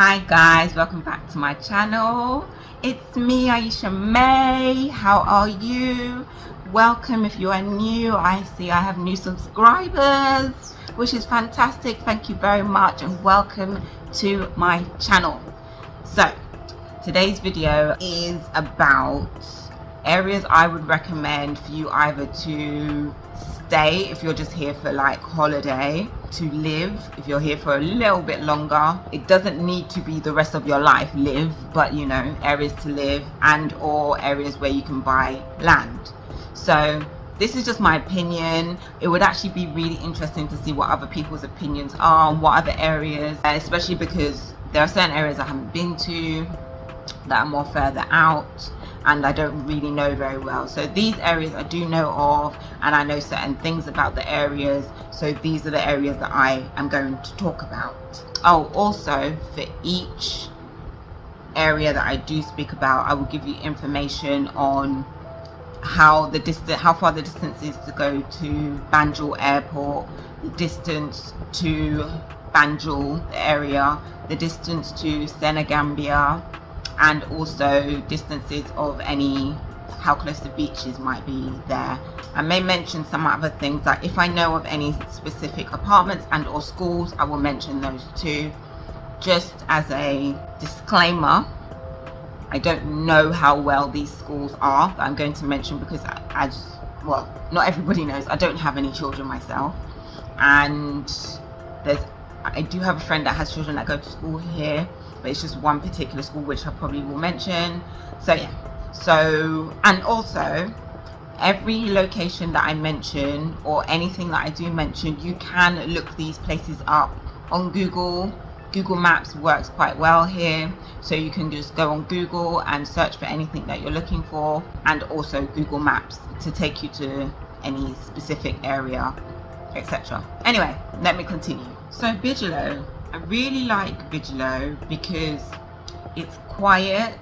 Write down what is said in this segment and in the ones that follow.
Hi guys, welcome back to my channel. It's me, Aisha May. How are you? Welcome if you are new. I see I have new subscribers, which is fantastic. Thank you very much and welcome to my channel. So today's video is about areas I would recommend for you either to stay if you're just here for like holiday, to live if you're here for a little bit longer. It doesn't need to be the rest of your life live, but you know, areas to live and or areas where you can buy land. So this is just my opinion. It would actually be really interesting to see what other people's opinions are on what other areas, especially because there are certain areas I haven't been to that are more further out and I don't really know very well. So these areas I do know of, and I know certain things about the areas, so these are the areas that I am going to talk about. Oh, also for each area that I do speak about, I will give you information on how far the distance is to go to Banjul Airport, the distance to Banjul area, the distance to Senegambia, and also distances of how close the beaches might be there. I may mention some other things, like if I know of any specific apartments and or schools, I will mention those too. Just as a disclaimer, I don't know how well these schools are that I'm going to mention, because well, not everybody knows, I don't have any children myself, and I do have a friend that has children that go to school here, but it's just one particular school which I probably will mention. So yeah, and also every location that I mention or anything that I do mention, you can look these places up on Google. Google Maps works quite well here, so you can just go on Google and search for anything that you're looking for, and also Google Maps to take you to any specific area, etc. Anyway, let me continue. So Bijilo, I really like Bijilo because it's quiet,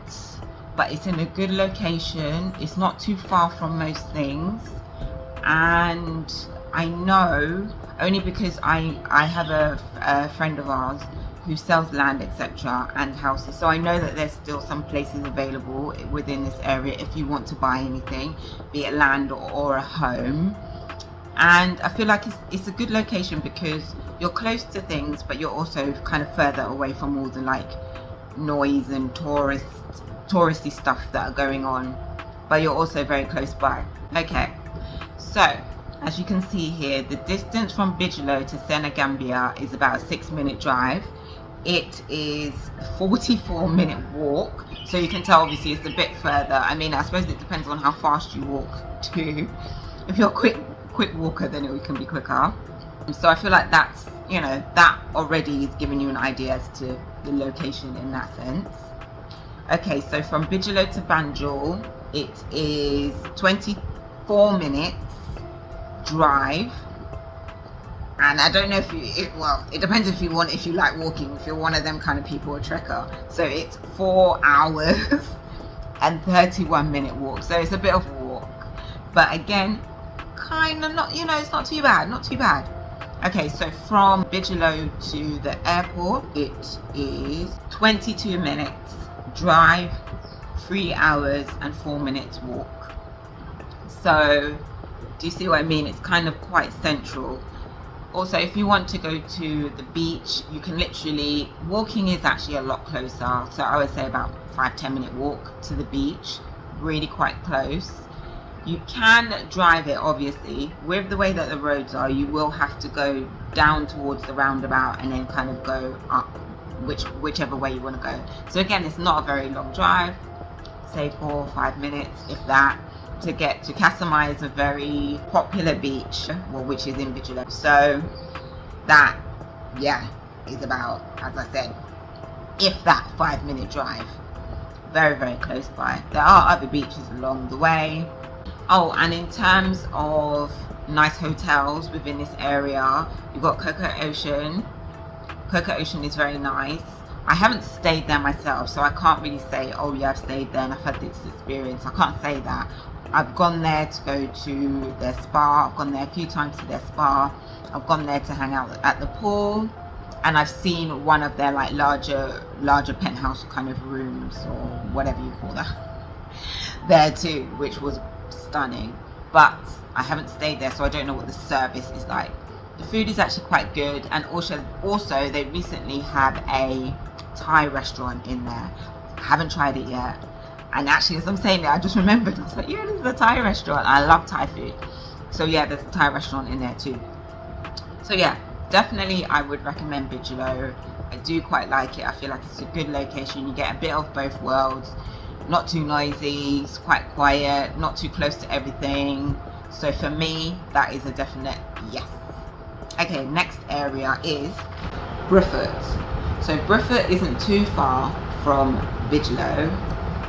but it's in a good location. It's not too far from most things, and I know only because I have a friend of ours who sells land, etc., and houses, so I know that there's still some places available within this area if you want to buy anything, be it land or a home. And I feel like it's a good location because you're close to things, but you're also kind of further away from all the like noise and touristy stuff that are going on, but you're also very close by. Okay, so as you can see here, the distance from Bijilo to Senegambia is about a 6-minute drive. It is a 44-minute walk, so you can tell obviously it's a bit further. I mean, I suppose it depends on how fast you walk too. If you're a quick walker, then it can be quicker. So I feel like that's, you know, that already is giving you an idea as to the location in that sense. Okay, so from Bijilo to Banjul, it is 24 minutes drive. And I don't know if it depends if you like walking, if you're one of them kind of people, a trekker. So it's 4 hours and 31-minute walk. So it's a bit of a walk, but again, kind of not, you know, it's not too bad. Okay, so from Bijilo to the airport, it is 22 minutes drive, 3 hours and 4 minutes walk. So do you see what I mean? It's kind of quite central. Also, if you want to go to the beach, you can literally, walking is actually a lot closer, so I would say about 5-10 minute walk to the beach, really quite close. You can drive it, obviously. With the way that the roads are, you will have to go down towards the roundabout and then kind of go up whichever way you want to go. So again, it's not a very long drive, say 4 or 5 minutes, if that. To get to Kasumai is a very popular beach, well, which is in Bijilo. So that, yeah, is about, as I said, if that 5-minute drive. Very, very close by. There are other beaches along the way. Oh, and in terms of nice hotels within this area, you've got Coco Ocean. Coco Ocean is very nice. I haven't stayed there myself, so I can't really say, oh yeah, I've stayed there and I've had this experience. I can't say that. I've gone there to go to their spa. I've gone there a few times to their spa. I've gone there to hang out at the pool. and I've seen one of their like larger penthouse kind of rooms, or whatever you call that, there too, which was stunning. But I haven't stayed there, so I don't know what the service is like. The food is actually quite good, and also they recently have a Thai restaurant in there. I haven't tried it yet, and actually as I'm saying that, I just remembered, I was like, yeah, this is a Thai restaurant. I love Thai food, so yeah, there's a Thai restaurant in there too. So yeah, definitely I would recommend Bijilo. I do quite like it. I feel like it's a good location. You get a bit of both worlds. Not too noisy, it's quite quiet, not too close to everything. So for me, that is a definite yes. Okay, next area is Brufut. So Brufut isn't too far from Bijilo.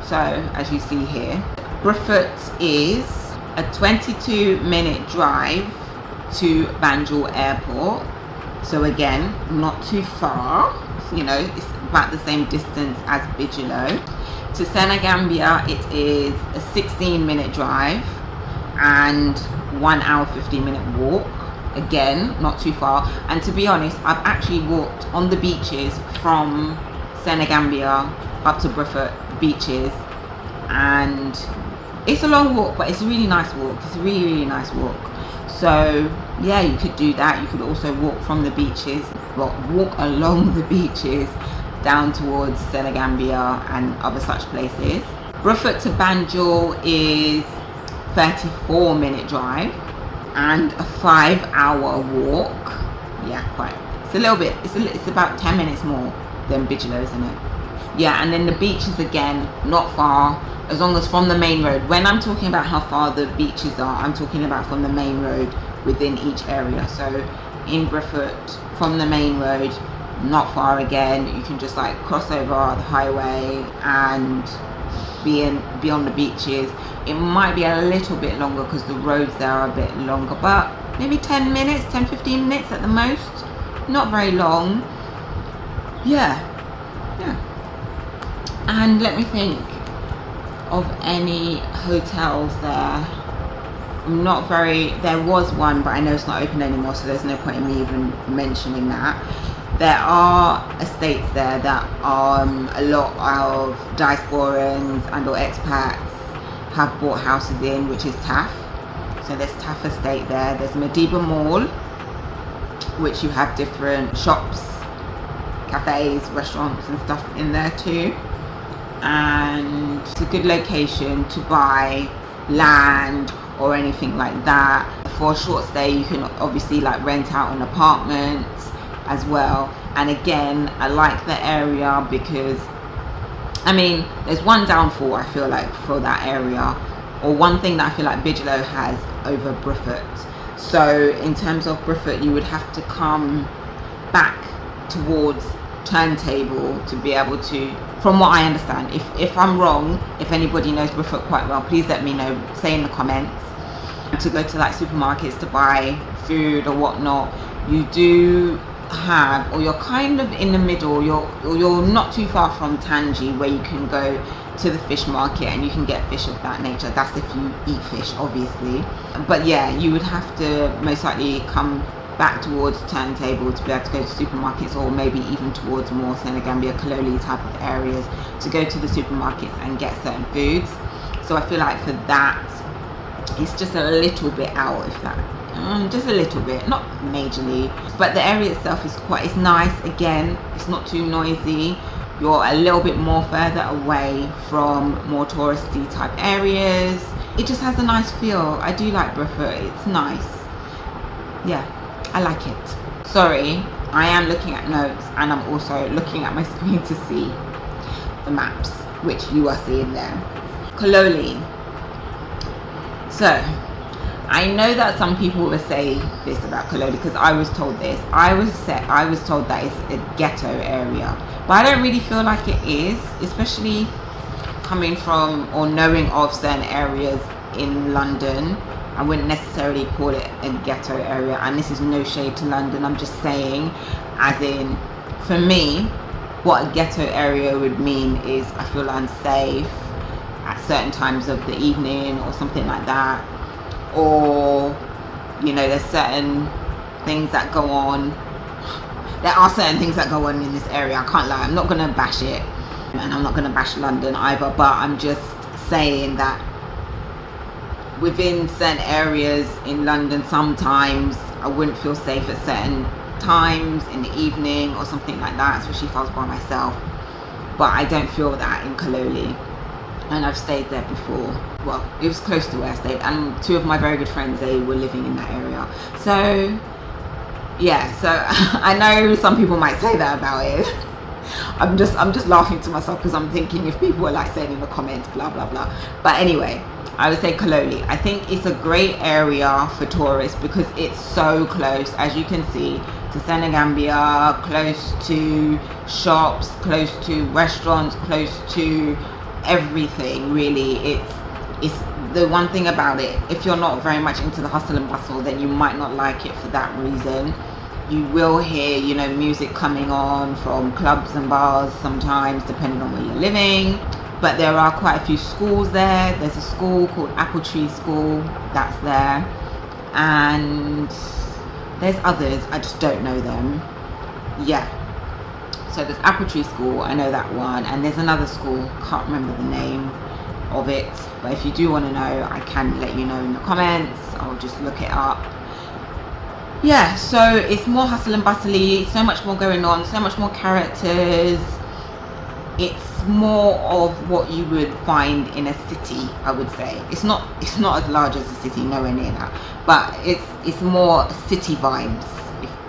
So as you see here, Brufut is a 22-minute drive to Banjul Airport. So again, not too far. You know, it's about the same distance as Bijilo. To Senegambia, it is a 16-minute drive and 1 hour 15-minute walk. Again, not too far. And to be honest, I've actually walked on the beaches from Senegambia up to Brufut beaches, and it's a long walk, but it's a really nice walk. It's a really nice walk. So yeah, you could do that. You could also walk from the beaches, well, walk along the beaches down towards Senegambia and other such places. Brufut to Banjul is 34-minute drive and a 5-hour walk. Yeah, quite. It's a little bit. It's about 10 minutes more than Bijilo, isn't it? Yeah, and then the beaches again, not far, as long as from the main road. When I'm talking about how far the beaches are, I'm talking about from the main road within each area. So in Brufut, from the main road, not far again, you can just like cross over the highway and be on the beaches. It might be a little bit longer because the roads there are a bit longer, but maybe 10 15 minutes at the most, not very long. Yeah. And let me think of any hotels there. There was one, but I know it's not open anymore, so there's no point in me even mentioning that. There are estates there that a lot of diasporans and or expats have bought houses in, which is TAF. So there's TAF estate there. There's Madiba Mall, which you have different shops, cafes, restaurants and stuff in there too. And it's a good location to buy land or anything like that. For a short stay, you can obviously like rent out an apartment as well. And again, I like the area because, I mean, there's one downfall I feel like for that area, or one thing that I feel like Bijilo has over Brufut. So in terms of Brufut, you would have to come back towards Turntable to be able to, from what I understand, if I'm wrong, if anybody knows Brufut quite well, please let me know, say in the comments. To go to like supermarkets to buy food or whatnot, you do have, or you're kind of in the middle, you're not too far from Tangi, where you can go to the fish market and you can get fish of that nature. That's if you eat fish, obviously. But yeah, you would have to most likely come back towards Turntable to be able to go to supermarkets, or maybe even towards more Senegambia, Kololi type of areas to go to the supermarkets and get certain foods. So I feel like for that, it's just a little bit out, if that, just a little bit, not majorly. But the area itself is it's nice. Again, it's not too noisy. You're a little bit more further away from more touristy type areas. It just has a nice feel. I do like Brufut. It's nice. Yeah, I like it. Sorry, I am looking at notes and I'm also looking at my screen to see the maps, which you are seeing there. Kololi. So I know that some people will say this about Kololi, because I was told this. I was told that it's a ghetto area, but I don't really feel like it is, especially coming from or knowing of certain areas in London. I wouldn't necessarily call it a ghetto area, and this is no shade to London. I'm just saying, as in, for me, what a ghetto area would mean is I feel unsafe at certain times of the evening or something like that, or you know, there's certain things that go on. there are certain things that go on in this area. I can't lie. I'm not gonna bash it, and I'm not gonna bash London either. But I'm just saying that within certain areas in London, sometimes I wouldn't feel safe at certain times in the evening or something like that, especially if I was by myself. But I don't feel that in Kololi, and I've stayed there before. Well, it was close to where I stayed, and two of my very good friends, they were living in that area. So yeah, so I know some people might say that about it. I'm just laughing to myself because I'm thinking if people were like saying in the comments blah blah blah. But anyway, I would say Kololi. I think it's a great area for tourists because it's so close, as you can see, to Senegambia, close to shops, close to restaurants, close to everything really. It's the one thing about it, if you're not very much into the hustle and bustle, then you might not like it for that reason. You will hear, you know, music coming on from clubs and bars sometimes, depending on where you're living. But there are quite a few schools there. There's a school called Apple Tree School that's there, and there's others, I just don't know them. Yeah, so there's Apple Tree School, I know that one, and there's another school, can't remember the name of it, but if you do want to know, I can let you know in the comments. I'll just look it up. Yeah, so it's more hustle and bustle-y, so much more going on, so much more characters. It's more of what you would find in a city, I would say. It's not as large as a city, nowhere near that, but it's more city vibes,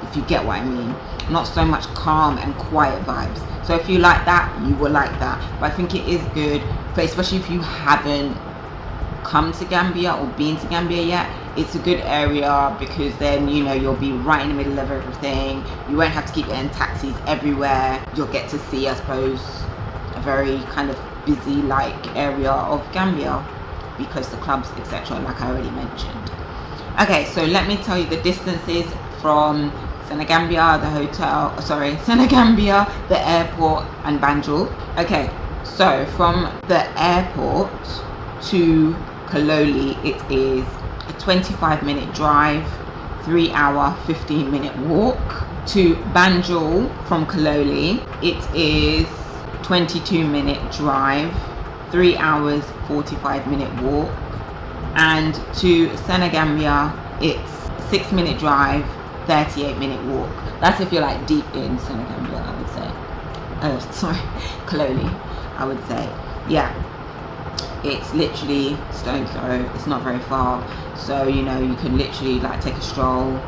if you get what I mean. Not so much calm and quiet vibes. So if you like that, you will like that. But I think it is good, but especially if you haven't come to Gambia or been to Gambia yet, it's a good area because then, you know, you'll be right in the middle of everything. You won't have to keep getting taxis everywhere. You'll get to see, I suppose, a very kind of busy like area of Gambia because the clubs, etc., like I already mentioned. Okay, so let me tell you the distances from Senegambia, Senegambia, the airport, and Banjul. Okay, so from the airport to Kololi, it is a 25-minute drive, 3-hour, 15-minute walk. To Banjul from Kololi, it is 22-minute drive, 3 hours, 45-minute walk. And to Senegambia, it's 6-minute drive, 38-minute walk. That's if you're like deep in Senegambia, I would say. Kololi, I would say. Yeah, it's literally stone's throw. It's not very far, so you know you can literally like take a stroll,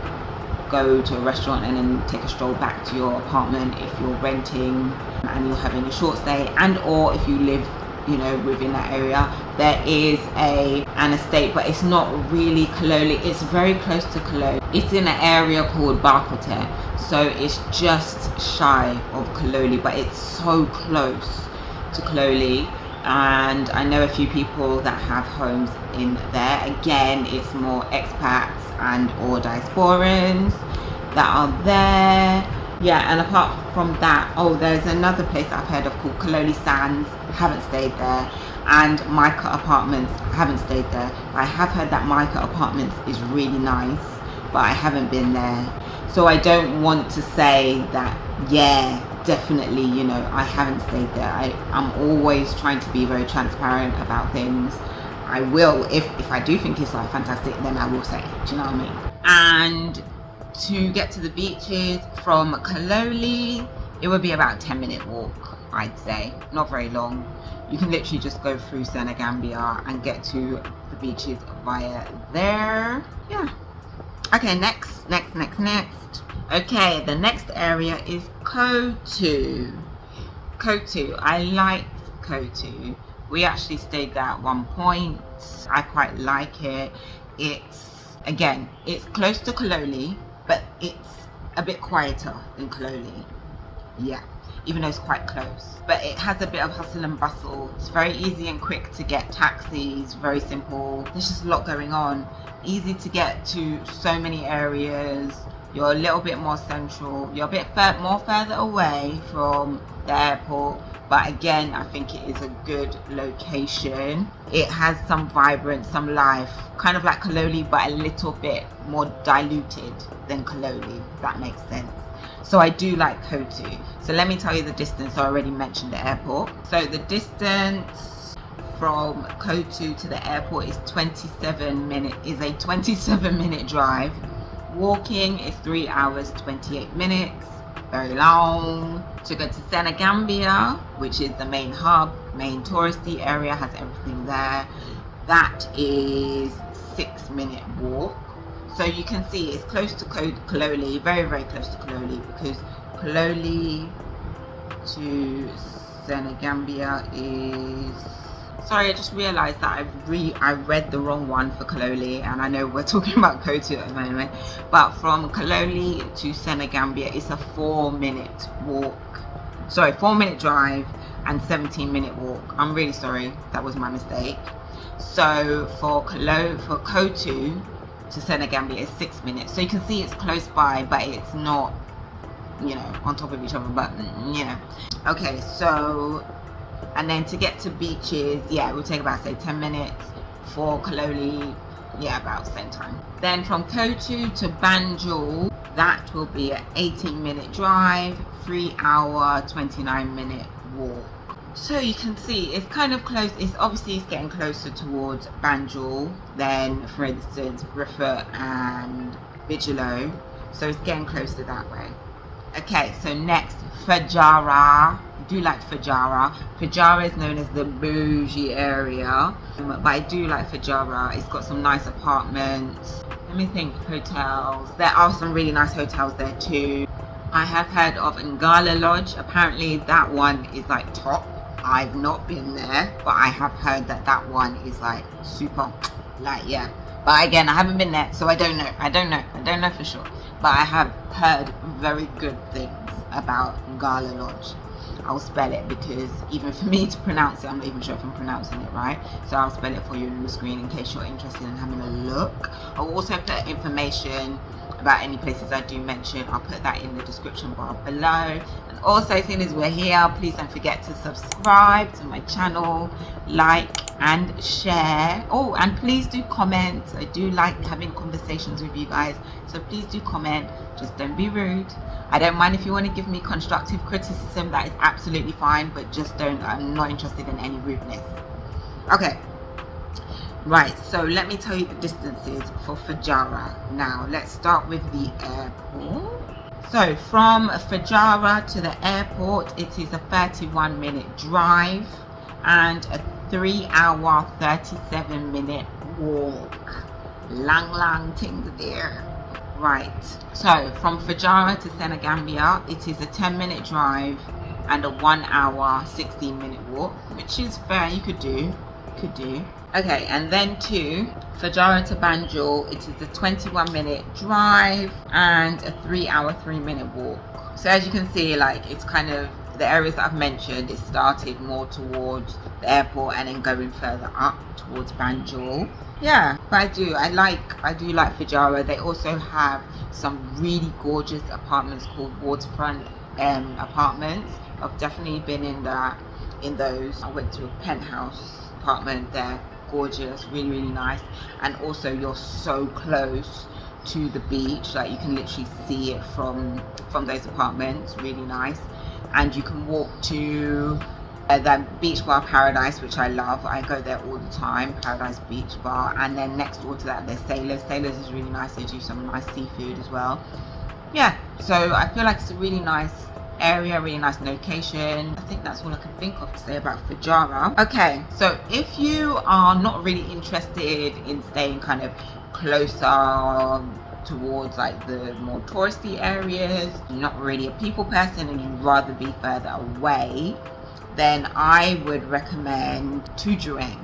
go to a restaurant, and then take a stroll back to your apartment if you're renting and you're having a short stay, and or if you live, you know, within that area. There is an estate, but it's not really Kololi. It's very close to Kololi. It's in an area called Bakadaji, so it's just shy of Kololi, but it's so close to Kololi. And I know a few people that have homes in there. Again, it's more expats and or diasporans that are there. Yeah, and apart from that, oh, there's another place that I've heard of called Kololi Sands. I haven't stayed there. And Mica Apartments, I haven't stayed there. I have heard that Mica Apartments is really nice, but I haven't been there. So I don't want to say that, yeah, definitely, you know, I haven't stayed there. I'm always trying to be very transparent about things. I will, if I do think it's like fantastic, then I will say it, do you know what I mean? And to get to the beaches from Kololi, it would be about a 10-minute walk, I'd say. Not very long. You can literally just go through Senegambia and get to the beaches via there. Yeah. Okay, next. Okay, the next area is Kotu. Kotu, I like Kotu. We actually stayed there at one point. I quite like it. Again, it's close to Kololi, but it's a bit quieter than Kololi. Yeah, even though it's quite close. But it has a bit of hustle and bustle. It's very easy and quick to get taxis, very simple. There's just a lot going on. Easy to get to so many areas. You're a little bit more central. You're a bit more further away from the airport, but again, I think it is a good location. It has some vibrance, some life, kind of like Kololi, but a little bit more diluted than Kololi, if that makes sense. So I do like Kotu. So let me tell you the distance. I already mentioned the airport. So the distance from Kotu to the airport is 27 minute drive. Walking is 3 hours 28 minutes. Very long. To go to Senegambia, which is the main hub, main touristy area, has everything there. That is 6 minute walk. So you can see it's close to Kololi, very, very close to Kololi, because Kololi to Senegambia is... Sorry, I just realised that I read the wrong one for Kololi, and I know we're talking about Kotu at the moment, but from Kololi to Senegambia it's a 4 minute walk. Sorry, 4 minute drive and 17 minute walk. I'm really sorry, that was my mistake. So for Kotu to Senegambia is 6 minutes. So you can see it's close by, but it's not, you know, on top of each other, but you know. Okay, so, and then to get to beaches, yeah, it will take about, say, 10 minutes. For Kololi, yeah, about the same time. Then from Kotu to Banjul, that will be an 18 minute drive, 3 hour 29 minute walk. So you can see it's kind of close. It's getting closer towards Banjul than, for instance, Brufut and Bijilo. So it's getting closer that way. Okay, so next, Fajara. I do like Fajara. Fajara is known as the bougie area, but I do like Fajara. It's got some nice apartments. Let me think, hotels. There are some really nice hotels there too. I have heard of Ngala Lodge. Apparently that one is like top. I've not been there, but I have heard that that one is like super, like, yeah. But again, I haven't been there, so I don't know for sure. But I have heard very good things about Ngala Lodge. I'll spell it, because even for me to pronounce it, I'm not even sure if I'm pronouncing it right. So I'll spell it for you on the screen in case you're interested in having a look. I'll also put information about any places I do mention. I'll put that in the description bar below. And also, as soon as we're here, please don't forget to subscribe to my channel, like and share. Oh, and please do comment. I do like having conversations with you guys, so please do comment. Just don't be rude. I don't mind if you want to give me constructive criticism, that is absolutely fine, but just don't, I'm not interested in any rudeness. Okay, right, so let me tell you the distances for Fajara. Now let's start with the airport. So from Fajara to the airport, it is a 31 minute drive and a 3 hour 37 minute walk. Lang things there. Right, so from Fajara to Senegambia, it is a 10 minute drive and a 1 hour 16 minute walk, which is fair. You could do. Okay, and then to Fajara to Banjul, it is a 21 minute drive and a 3 hour 3 minute walk. So as you can see, like, it's kind of the areas that I've mentioned, it started more towards the airport and then going further up towards Banjul. Yeah, but I do like Fajara. They also have some really gorgeous apartments called waterfront apartments. I've definitely been in those. I went to a penthouse apartment there, gorgeous, really nice. And also you're so close to the beach, like you can literally see it from those apartments, really nice. And you can walk to the beach bar Paradise, which I love. I go there all the time, Paradise Beach Bar. And then next door to that there's Sailors is really nice. They do some nice seafood as well. Yeah, so I feel like it's a really nice area, really nice location. I think that's all I can think of to say about Fajara. Okay, so if you are not really interested in staying kind of closer towards like the more touristy areas, you're not really a people person and you'd rather be further away, then I would recommend Tujereng.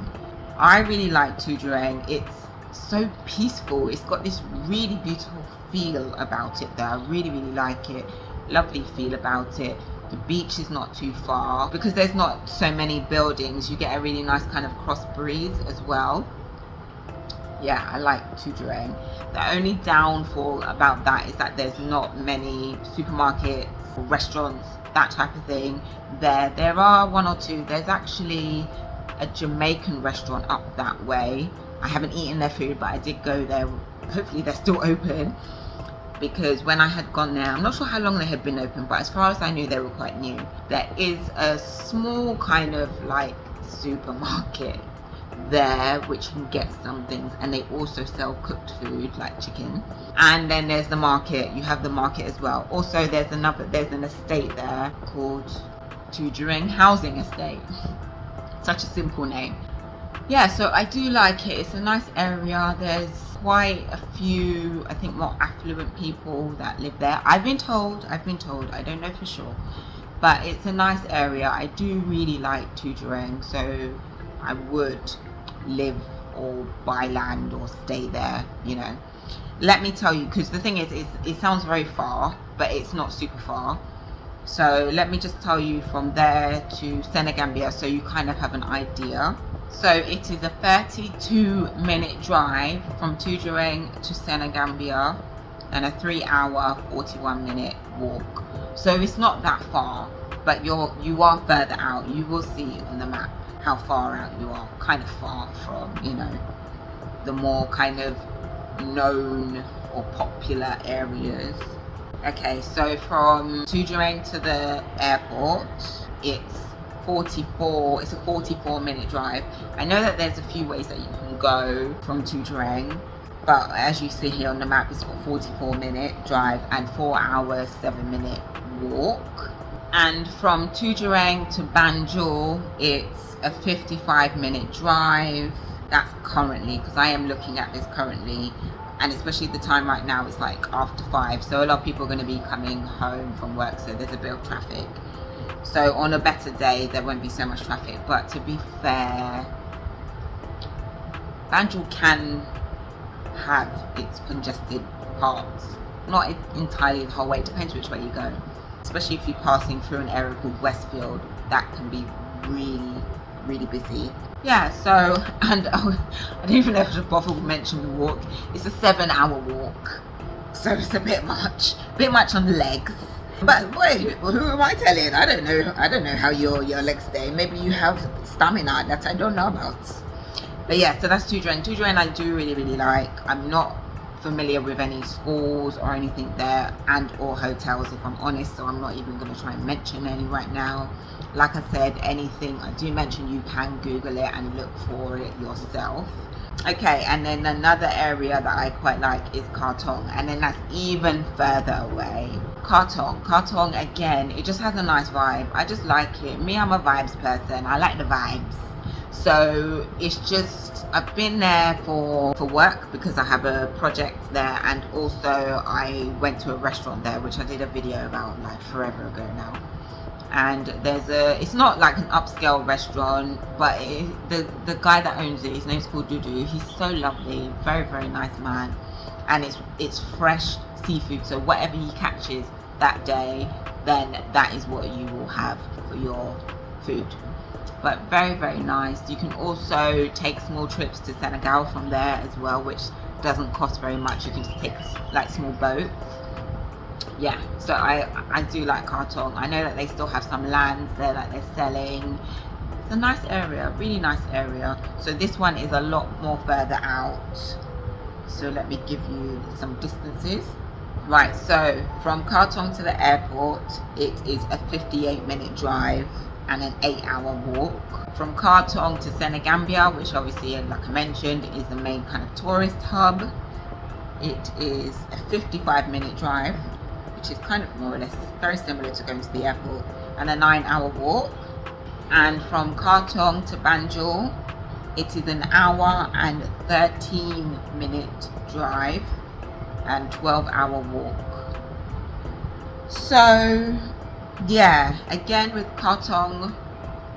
I really like Tujereng. It's so peaceful. It's got this really beautiful feel about it there. I really like it. Lovely feel about it. The beach is not too far because there's not so many buildings. You get a really nice kind of cross breeze as well. Yeah, I like Tujereng. The only downfall about that is that there's not many supermarkets, restaurants, that type of thing there. There are one or two. There's actually a Jamaican restaurant up that way. I haven't eaten their food, but I did go there. Hopefully they're still open, because when I had gone there, I'm not sure how long they had been open, but as far as I knew, they were quite new. There is a small kind of like supermarket there which you can get some things, and they also sell cooked food like chicken. And then there's the market. You have the market as well. Also there's an estate there called Tujereng Housing Estate. Such a simple name. Yeah, so I do like it. It's a nice area. There's quite a few, I think, more affluent people that live there. I've been told, I don't know for sure, but it's a nice area. I do really like Tujereng, so I would live or buy land or stay there, you know. Let me tell you, because the thing is, it sounds very far, but it's not super far. So let me just tell you from there to Senegambia, so you kind of have an idea. So it is a 32-minute drive from Tujereng to Senegambia, and a 3-hour 41-minute walk. So it's not that far, but you are further out. You will see on the map how far out you are, kind of far from, you know, the more kind of known or popular areas. Okay, so from Tujereng to the airport, it's a 44-minute drive. I know that there's a few ways that you can go from Tujereng, but as you see here on the map, it's got 44-minute drive and 4 hours 7-minute walk. And from Tujereng to Banjul, it's a 55-minute drive. That's currently, because I am looking at this currently, and especially the time right now, it's like after 5, so a lot of people are going to be coming home from work, so there's a bit of traffic. So on a better day, there won't be so much traffic. But to be fair, Banjul can have its congested parts, not entirely the whole way. It depends which way you go, especially if you're passing through an area called Westfield. That can be really busy. Yeah, so, and I don't even know if I should bother to mention the walk. It's a 7-hour walk, so it's a bit much on the legs. But wait, who am I telling? I don't know how your legs stay. Maybe you have stamina that I don't know about. But yeah, so that's Tujereng. Tujereng I do really like. I'm not familiar with any schools or anything there, and or hotels, if I'm honest, so I'm not even going to try and mention any right now. Like I said, anything I do mention, you can Google it and look for it yourself. Okay, and then another area that I quite like is Kartong, and then that's even further away. Kartong again, it just has a nice vibe. I just like it. Me, I'm a vibes person. I like the vibes. So it's just, I've been there for work because I have a project there, and also I went to a restaurant there, which I did a video about like forever ago now. And it's not like an upscale restaurant, but the guy that owns it, his name's called Doudou. He's so lovely, very nice man, and it's fresh seafood. So whatever he catches that day, then that is what you will have for your food. But very nice. You can also take small trips to Senegal from there as well, which doesn't cost very much. You can just take like small boats. Yeah, so I do like Kartong. I know that they still have some lands there that they're selling. It's a nice area, really nice area. So this one is a lot more further out. So let me give you some distances. Right, so from Kartong to the airport, it is a 58-minute drive and an 8-hour walk. From Kartong to Senegambia, which obviously, like I mentioned, is the main kind of tourist hub, it is a 55-minute drive, which is kind of more or less very similar to going to the airport, and a 9-hour walk. And from Kartong to Banjul, it is an hour and 13-minute drive and 12-hour walk. So yeah, again with Kartong,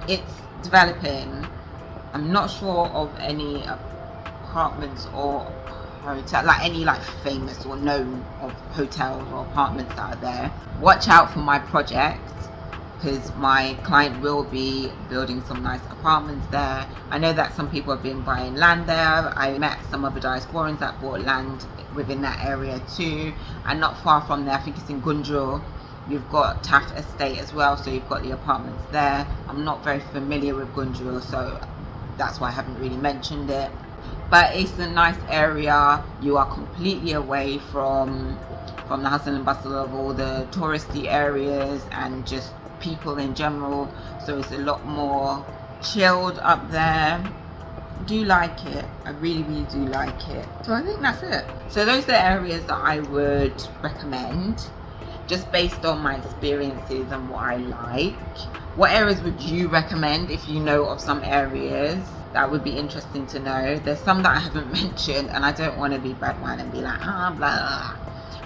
it's developing. I'm not sure of any apartments or hotel, like any like famous or known of hotels or apartments that are there. Watch out for my project, because my client will be building some nice apartments there. I know that some people have been buying land there. I met some of the diasporans that bought land within that area too, and not far from there, I think it's in Gunjur, you've got Taft Estate as well, so you've got the apartments there. I'm not very familiar with Gunjur, so that's why I haven't really mentioned it, but it's a nice area. You are completely away from the hustle and bustle of all the touristy areas and just people in general, so it's a lot more chilled up there. Do like it. I really do like it. So I think that's it. So those are the areas that I would recommend, just based on my experiences and what I like. What areas would you recommend if you know of some areas? That would be interesting to know. There's some that I haven't mentioned, and I don't want to be bad one and be like blah blah.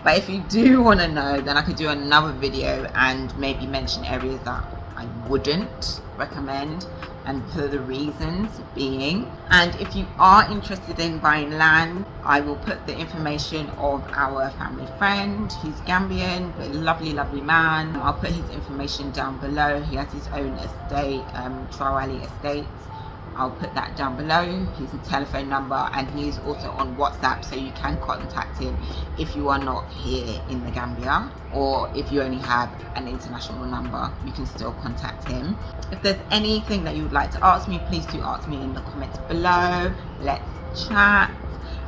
But if you do want to know, then I could do another video and maybe mention areas that I wouldn't recommend, and for the reasons being. And if you are interested in buying land, I will put the information of our family friend. He's Gambian, but lovely man. I'll put his information down below. He has his own estate, Trawali Estates. I'll put that down below, his telephone number, and he's also on WhatsApp, so you can contact him if you are not here in the Gambia, or if you only have an international number, you can still contact him. If there's anything that you would like to ask me, please do ask me in the comments below. Let's chat.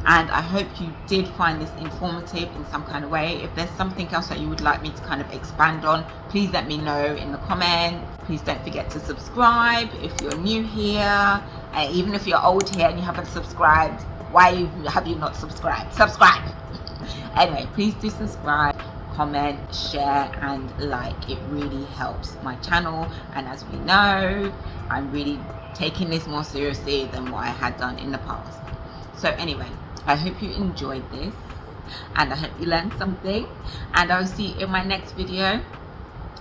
And I hope you did find this informative in some kind of way. If there's something else that you would like me to kind of expand on, please let me know in the comments. Please don't forget to subscribe if you're new here. Even if you're old here and you haven't subscribed, why have you not subscribed? Subscribe! Anyway, please do subscribe, comment, share and like. It really helps my channel, and as we know, I'm really taking this more seriously than what I had done in the past. So anyway, I hope you enjoyed this, and I hope you learned something, and I'll see you in my next video.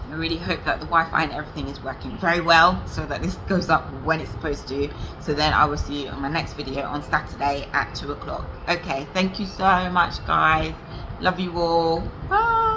I really hope that the Wi-Fi and everything is working very well, so that this goes up when it's supposed to. So then I will see you on my next video on Saturday at 2 o'clock. Okay, thank you so much guys. Love you all. Bye.